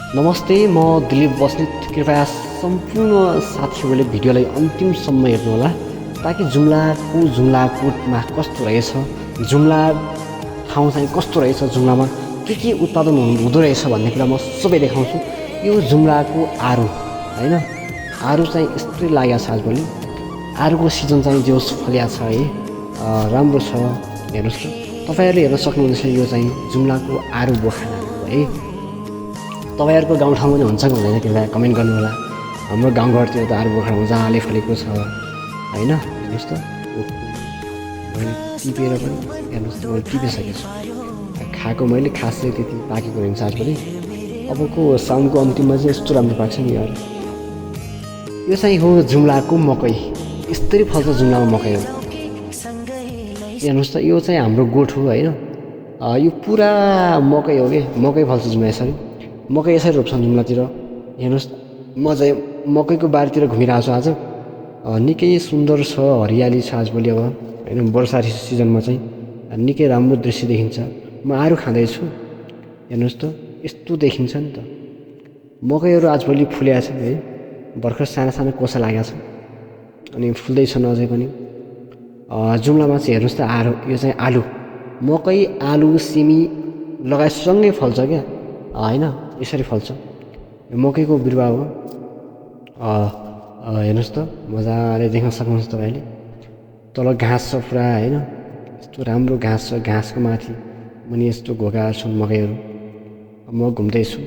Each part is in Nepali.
नमस्ते, म दिलीप बस्नेत। कृपया सम्पूर्ण साथीहरूले भिडियोलाई अन्तिमसम्म हेर्नुहोला ताकि जुम्लाकोटमा कस्तो रहेछ, जुम्ला ठाउँ चाहिँ कस्तो रहेछ, जुम्लामा के उत्पादन हुँदो रहेछ भन्ने कुरा म सबै देखाउँछु। यो जुम्लाको आरू होइन, आरू चाहिँ यस्तै लागेको छ आजभोलि। आरूको सिजन चाहिँ जोस फलिया छ है, राम्रो छ। हेर्नुहोस् त, तपाईँहरूले हेर्न सक्नुहुनेछ। यो चाहिँ जुम्लाको आरू बखाना हो है। तपाईँहरूको गाउँठाउँमा पनि हुन्छ कि हुँदैन कृपया कमेन्ट गर्नु होला। हाम्रो गाउँघरतिर त आरू बोखरा मजाले फलेको छ होइन। हेर्नुहोस् त, मैले टिपेर पनि हेर्नुहोस् त, मैले टिपिसकेको छु। खाएको मैले खासै त्यति पाकेको हुन्छ आजभोलि। अबको साउनको अन्तिममा चाहिँ यस्तो राम्रो पाक्छ नि यार। यो चाहिँ हो जुम्लाको मकै। यस्तरी फल्छ जुम्लामा मकै हो। हेर्नुहोस् त, यो चाहिँ हाम्रो गोठ हो होइन। यो पुरा मकै हो कि, मकै फल्छ जुम्ला यसरी। मकै यसरी रोप्छन् जुम्लातिर। हेर्नुहोस्, म चाहिँ मकैको बारीतिर घुमिरहेको छु आज। निकै सुन्दर छ, हरियाली छ आजभोलि। अब होइन, वर्षा सिजनमा चाहिँ निकै राम्रो दृश्य देखिन्छ। म आरू खाँदैछु, हेर्नुहोस् त, यस्तो देखिन्छ नि त। मकैहरू आजभोलि फुलेको छ है, भर्खर साना साना कोसा लागेको छ अनि फुल्दैछन् अझै पनि। जुम्लामा चाहिँ हेर्नुहोस् त, यो चाहिँ आलु, मकै, आलु, सिमी लगाएसँगै फल्छ क्या होइन। यसरी फल्छ। यो मकैको बिरुवा हो। हेर्नुहोस् त, मजाले देख्न सक्नुहुन्छ तपाईँले। तल घाँस छ पुरा होइन, यस्तो राम्रो घाँस छ। घाँसको माथि मुनि यस्तो घोगाहरू छन् मकैहरू। म घुम्दैछु,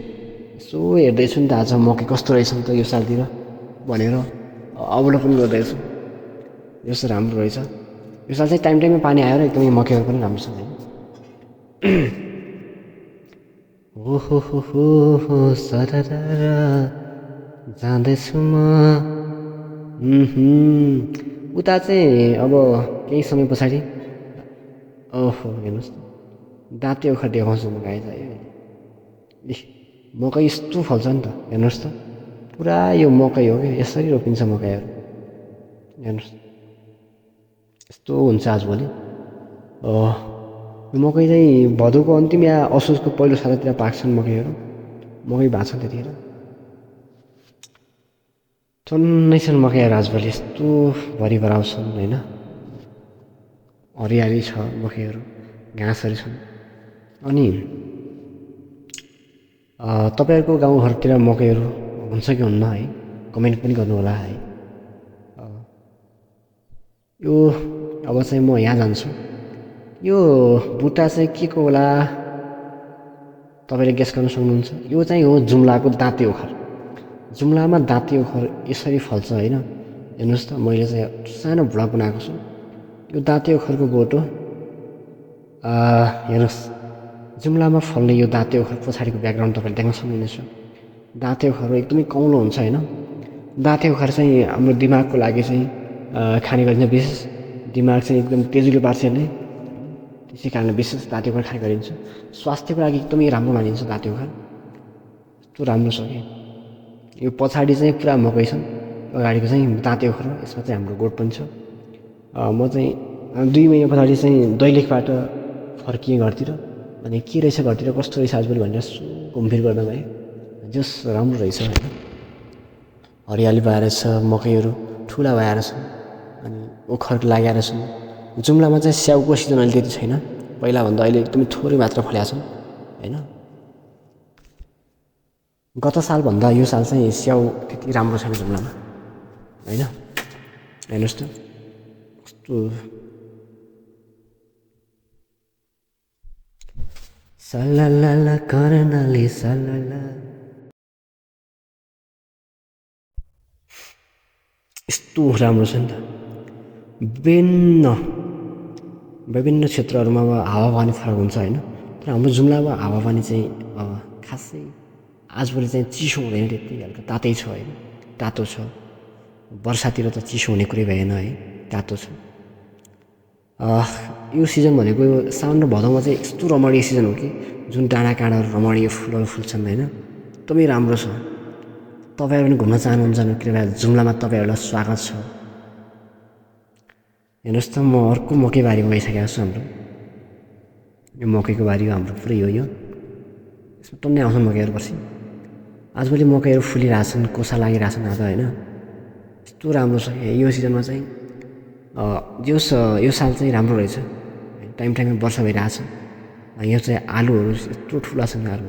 यसो हेर्दैछु नि त, आज मकै कस्तो रहेछ नि त यो सालतिर भनेर अवलोकन गर्दैछु। यस्तो राम्रो रहेछ यो साल चाहिँ। टाइममा पानी आयो र एकदमै मकैहरू पनि राम्रो छ होइन। ओहो सरर जाँदैछु म। उता चाहिँ अब केही समय पछाडि ओहो हेर्नुहोस् त, दाँते ओखर देखाउँछु म गाई चाहिँ। मकै यस्तो फल्छ नि त, हेर्नुहोस् त, पुरा यो मकै हो कि। यसरी रोपिन्छ मकैहरू, हेर्नुहोस् यस्तो हुन्छ आजभोलि। मकै चाहिँ भदौको अन्तिम या असोजको पहिलो सातातिर पाक्छन् मकैहरू। मकै भएको छ त्यतिखेर। टन्नै छन् मकैहरू आजभोलि, यस्तो भरिभराउँछन् होइन। हरियाली छ, मकैहरू, घाँसहरू छन्। अनि तपाईँहरूको गाउँघरतिर मकैहरू हुन्छ कि हुन्न है, कमेन्ट पनि गर्नु होला है। यो अब चाहिँ म यहाँ जान्छु। यो बुट्टा चाहिँ के को होला तपाईँले गेस गर्न सक्नुहुन्छ? यो चाहिँ हो जुम्लाको दाँते ओखर। जुम्लामा दाँते ओखर यसरी फल्छ होइन। हेर्नुहोस् त, मैले चाहिँ सानो भ्लग बनाएको छु। यो दाँते ओखरको बोट हो। हेर्नुहोस्, जुम्लामा फल्ने यो दाँते ओखर पछाडिको ब्याकग्राउन्ड तपाईँले देख्न सक्नुहुनेछ। दाँते ओखर एकदमै कौलो हुन्छ होइन। दाँते ओखर चाहिँ हाम्रो दिमागको लागि चाहिँ खाने गरिन्छ विशेष। दिमाग चाहिँ एकदम तेजिलो पार्छ यसले, त्यसै कारणले विशेष दाँते ओखर खाने गरिन्छ। स्वास्थ्यको लागि एकदमै राम्रो मानिन्छ दाँते ओखर, यस्तो राम्रो छ कि। यो पछाडि चाहिँ पुरा मकै छन्, अगाडिको चाहिँ दाँते ओखर हो। यसमा चाहिँ हाम्रो गोठ पनि छ। म चाहिँ 2 महिना पछाडि चाहिँ दैलेखबाट फर्किएँ घरतिर। अनि के रहेछ घरतिर, कस्तो रहेछ आजभोलि भनेर घुमफिर गर्न गएँ। जस राम्रो रहेछ होइन, हरियाली भएर छ, मकैहरू ठुला भएर छन् अनि ओखर लागेर छन्। जुम्लामा चाहिँ स्याउको सिजन अहिले त्यति छैन, पहिलाभन्दा अहिले एकदमै थोरै मात्र फलेका छन् होइन। गत सालभन्दा यो साल चाहिँ स्याउ त्यति राम्रो छैन जुम्लामा होइन। हेर्नुहोस् त, कस्तो सल्लाला कर्णाली सल्लाला, यस्तो राम्रो छ नि त। विभिन्न क्षेत्रहरूमा अब हावापानी फरक हुन्छ होइन। तर हाम्रो जुम्लामा हावापानी चाहिँ खासै आजभोलि चाहिँ चिसो हुँदैन, त्यति हल्का तातै छ होइन, तातो छ। वर्षातिर त चिसो हुने कुरै भएन है, तातो छ। यो सिजन भनेको यो साउन र भदौमा चाहिँ यस्तो रमणीय सिजन हो कि जुन डाँडा काँडाहरू रमणीय फुलहरू फुल्छन् होइन, एकदमै राम्रो छ। तपाईँहरू पनि घुम्न चाहनुहुन्छ भने कृपया जुम्लामा तपाईँहरूलाई स्वागत छ। हेर्नुहोस् त, म अर्को मकै बारीमा गइसकेको छु। हाम्रो यो मकैको बारी हो हाम्रो पुरै हो यो। यसमा टन्नै आउँछन् मकैहरू पर्छ। आजभोलि मकैहरू फुलिरहेछन् कोसा लागिरहेछन् आज होइन यस्तो राम्रो छ यो सिजनमा चाहिँ यो साल चाहिँ राम्रो रहेछ टाइम टाइममा वर्षा भइरहेछ यो चाहिँ आलुहरू यत्रो ठुला छन् आलु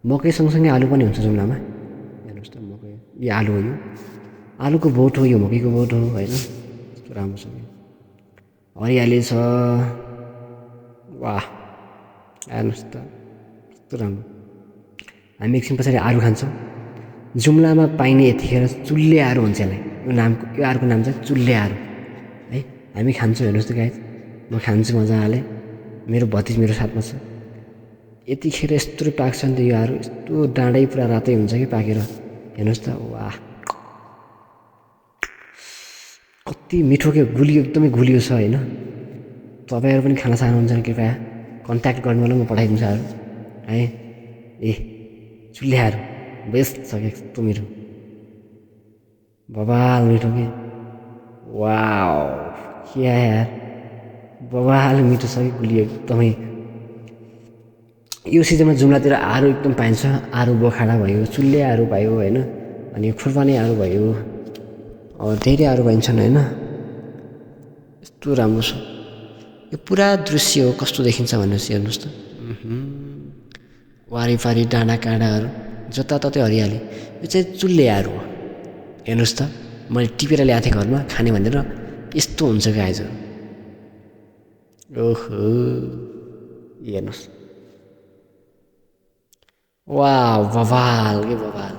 मकै सँगसँगै आलु पनि हुन्छ जुम्लामा हेर्नुहोस् त मकै यो आलु हो यो आलुको बोट हो यो मकैको बोट हो होइन यस्तो राम्रो छ हरियाली छ वाह हेर्नुहोस् त यस्तो राम्रो हामी एकछिन पछाडि आलु खान्छौँ जुम्लामा पाइने यतिखेर चुल्ले आलु हुन्छ यसलाई यो आलुको नाम चाहिँ चुल्ले आलु है हामी खान्छौँ हेर्नुहोस् त गाइस म खान्छु मजाले मेरो भतिज मेरो साथमा छ यतिखेर यस्तो पाक्छ नि त यो आलु यस्तो डाँडै पुरा रातै हुन्छ कि पाकेर हेर्नुहोस् त वाह कति मिठो के गुलियो एकदमै गुलियो छ होइन तपाईँहरू पनि खाना चाहनुहुन्छ भने कृपया कन्ट्याक्ट गर्नु होला म पठाइदिन्छु आलु है ए चुल्हाहरू बेस्ट छ क्या यस्तो मिठो बवाल मिठो के वाउ क्या यार बवाल मिठो छ कि गुलियो एकदमै यो सिजनमा जुम्लातिर आलु एकदम पाइन्छ आलु बखाडा भयो चुल्हे आलु भयो होइन अनि खुर्पानी आलु भयो धेरै आलु पाइन्छन् होइन यस्तो राम्रो छ यो पुरा दृश्य हो कस्तो देखिन्छ भनेपछि हेर्नुहोस् त वारिपारि डाँडा काँडाहरू जताततै हरियाली यो चाहिँ चुल्हे आलु हो हेर्नुहोस् त मैले टिपेर ल्याएको थिएँ घरमा खाने भनेर यस्तो हुन्छ क्या आइज ओहो हेर्नुहोस् वाह बवाल के बवाल